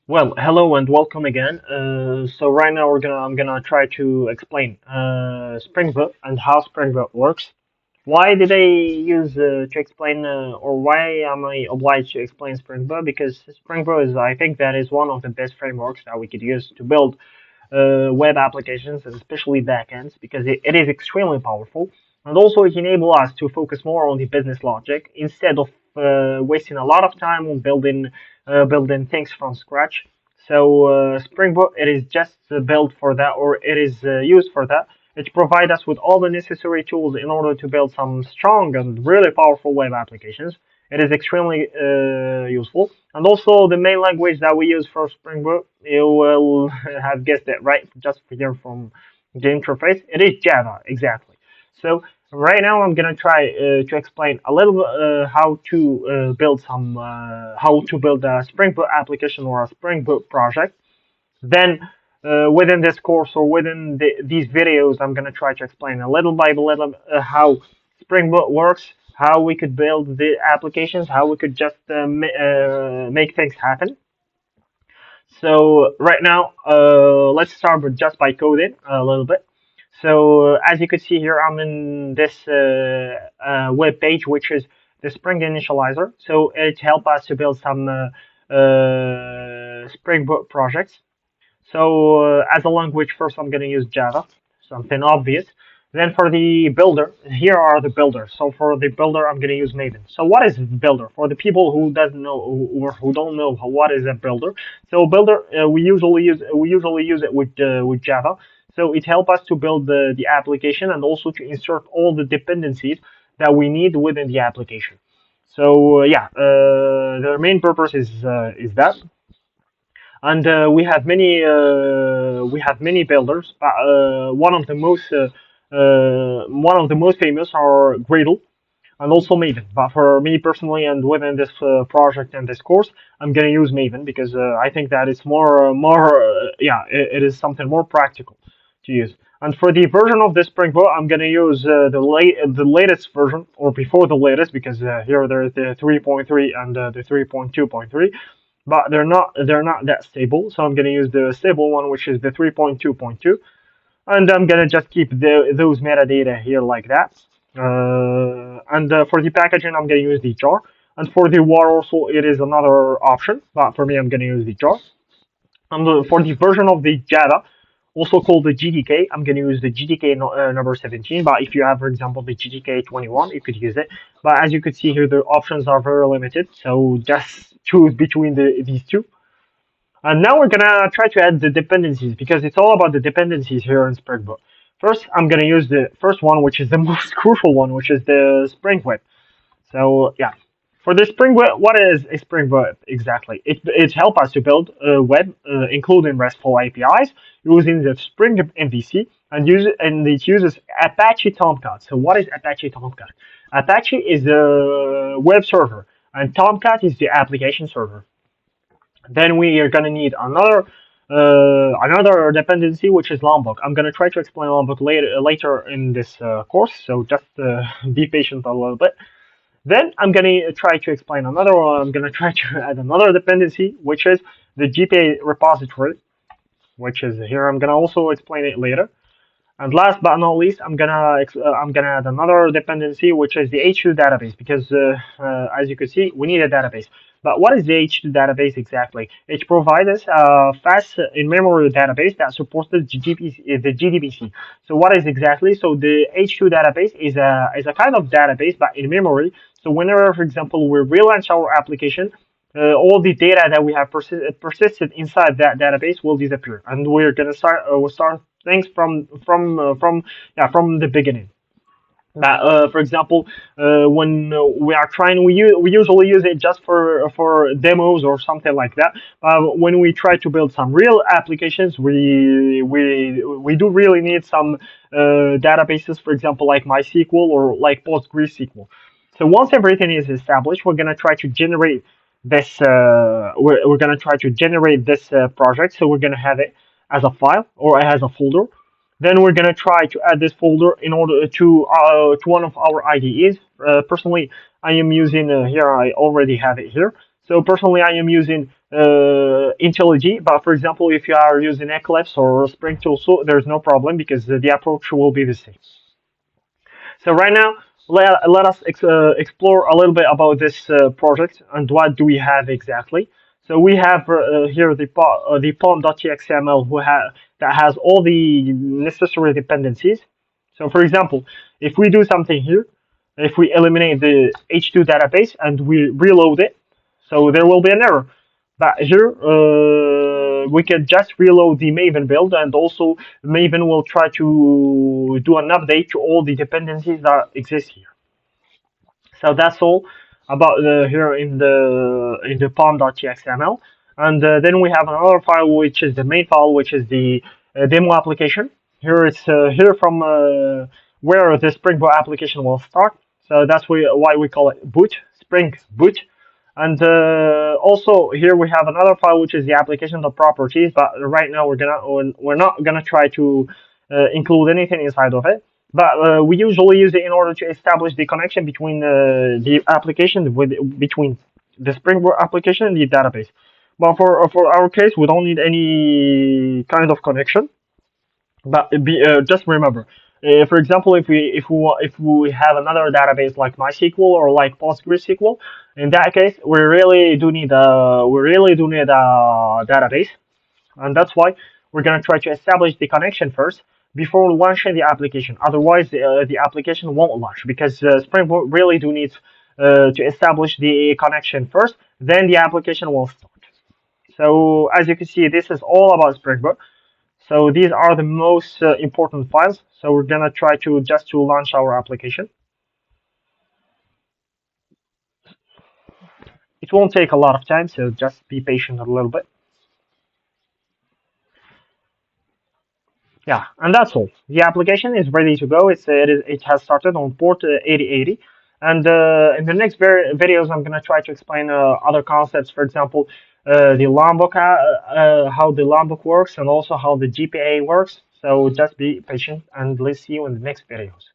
Well, hello and welcome again. So right now I'm gonna try to explain Spring Boot and how Spring Boot works. Why did I use to explain, or why am I obliged to explain Spring Boot? Because Spring Boot is, I think, that is one of the best frameworks that we could use to build web applications, and especially backends, because it is extremely powerful. And also, it enables us to focus more on the business logic instead of wasting a lot of time on building things from scratch. So, Spring Boot, it is just built for that, or it is used for that. It provides us with all the necessary tools in order to build some strong and really powerful web applications. It is extremely useful. And also, the main language that we use for Spring Boot, you will have guessed it right, just here from the interface. It is Java, exactly. So right now, I'm gonna try to explain a little bit how to build a Spring Boot application or a Spring Boot project. Then, within this course or within these videos, I'm gonna try to explain a little by little how Spring Boot works, how we could build the applications, how we could just make things happen. So right now, let's start with just by coding a little bit. So as you can see here, I'm in this web page, which is the Spring Initializer. So it helps us to build some Spring Boot projects. So as a language, first I'm going to use Java, something obvious. Then for the builder, here are the builders. So for the builder, I'm going to use Maven. So what is builder? For the people who doesn't know or who don't know what is a builder, so builder we usually use it with Java. So it helps us to build the application and also to insert all the dependencies that we need within the application. So yeah, the main purpose is that, and we have many builders, but one of the most famous are Gradle and also Maven. But for me personally, and within this project and this course, I'm gonna use Maven because I think that it's it is something more practical to use. And for the version of this Spring Boot, I'm gonna use the latest version, or before the latest, because here there's the 3.3 and the 3.2.3, but they're not that stable. So I'm gonna use the stable one, which is the 3.2.2, and I'm gonna just keep those metadata here like that. And for the packaging, I'm gonna use the jar, and for the war also it is another option, but for me I'm gonna use the jar. And for the version of the Java, also called the GTK, I'm going to use the GTK number 17. But if you have, for example, the GTK 21, you could use it. But as you could see here, the options are very limited. So just choose between these two. And now we're going to try to add the dependencies because it's all about the dependencies here in Spring Boot. First, I'm going to use the first one, which is the most crucial one, which is the Spring Web. So yeah, for the Spring Web, what is a Spring Web exactly? It helps us to build a web, including RESTful APIs, using the Spring MVC, and it uses Apache Tomcat. So what is Apache Tomcat? Apache is the web server, and Tomcat is the application server. Then we are gonna need another dependency, which is Lombok. I'm gonna try to explain Lombok later in this course, so just be patient a little bit. Then I'm gonna try to explain another one. I'm gonna try to add another dependency, which is the GPA repository, which is here. I'm gonna also explain it later. And last but not least, I'm gonna add another dependency, which is the H2 database, because as you can see, we need a database. But what is the H2 database exactly? It provides us a fast in-memory database that supports the GDBC. So what is exactly? So the H2 database is a kind of database, but in memory. So whenever, for example, we relaunch our application, all the data that we have persisted inside that database will disappear, and we'll start things from the beginning. For example, when we are trying, we usually use it just for demos or something like that. When we try to build some real applications, we do really need some databases, for example, like MySQL or like PostgreSQL. So once everything is established, we're gonna try to generate this. We're gonna try to generate this project. So we're gonna have it as a file or as a folder. Then we're gonna try to add this folder in order to one of our IDEs. Personally, I am using here. I already have it here. So personally, I am using IntelliJ. But for example, if you are using Eclipse or Spring Tool, so there's no problem because the approach will be the same. So right now, let us explore a little bit about this project and what do we have exactly. So we have here the pom.txml that has all the necessary dependencies. So for example, if we do something here, if we eliminate the H2 database and we reload it, so there will be an error. But here we can just reload the Maven build, and also Maven will try to do an update to all the dependencies that exist here. So that's all about here in the pom.txml. And then we have another file which is the main file, which is the demo application. Here it's here from where the Spring Boot application will start. So that's why we call it boot, Spring Boot. And also here we have another file which is the application properties. But right now we're not gonna try to include anything inside of it. But we usually use it in order to establish the connection between the application between the Spring Boot application and the database. But for our case, we don't need any kind of connection. But just remember, for example, if we have another database like MySQL or like PostgreSQL, in that case, we really do need a database, and that's why we're going to try to establish the connection first before launching the application. Otherwise, the application won't launch because Spring Boot really do need to establish the connection first, then the application will start. So as you can see, this is all about Spring Boot. So these are the most important files. So we're gonna try to just to launch our application. It won't take a lot of time, so just be patient a little bit. Yeah, and that's all. The application is ready to go. It has started on port 8080. And in the next videos, I'm gonna try to explain other concepts. For example, the Lombok, how the Lombok works, and also how the GPA works. So just be patient, and let's see you in the next videos.